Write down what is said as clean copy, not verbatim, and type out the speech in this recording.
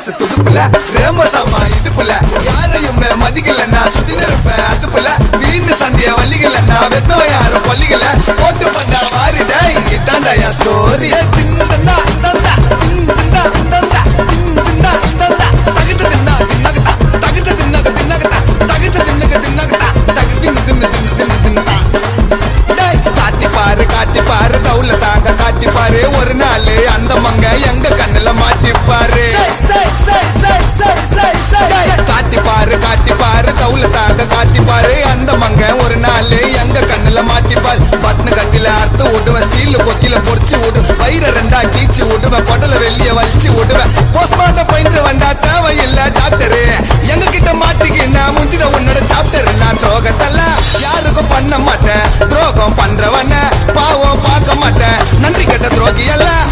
வயசு துடுப்புல ரேமசாமா இடுப்புல யாரையுமே மதிக்கல நான் சுத்தி நிற்பேன் அதுப்புல வீணு சந்திய வள்ளிகள நான் வெத்தம் யாரும் பள்ளிகள போட்டு பண்ணா மாறிட இங்க தாண்டா என் ஸ்டோரி சின்னதா இந்தந்தா சின்னதா இந்தந்தா சின்னதா இந்தந்தா தகிட்டு தின்னா தின்னகதா தகிட்டு தின்னக தின்னகதா தகிட்டு தின்னக தின்னகதா தகிட்டு தின்னு தின்னு தின்னு தின்னு தின்னதா டேய் காட்டி பாரு தவுல தாங்க காட்டி பாரு ஒரு நாள் அந்த மங்க எங்க கண்ணுல மாட்டிப்பாரு காட்டி பாரு தவுல தாங்க காட்டி பாரு அந்த மங்க ஒரு நாள் எங்க கண்ணுல மாட்டிப்பாரு பட்னு கட்டில அறுத்து விடுவேன் ஸ்டீல் கொக்கில பொறிச்சு விடுவேன் வயிற ரெண்டா கீச்சு விடுவேன் கொடல வெளிய வலிச்சு விடுவேன் போஸ்ட்மார்ட்டம் பயின்று வந்தா தேவையில்லை டாக்டரு எங்க கிட்ட மாட்டிக்கு நான் முஞ்சிட உன்னோட சாப்டர் நான் துரோகத்தல்ல யாருக்கும் பண்ண மாட்டேன் துரோகம் பண்றவன பாவம் பார்க்க மாட்டேன் நன்றி கெட்ட துரோகி எல்லாம்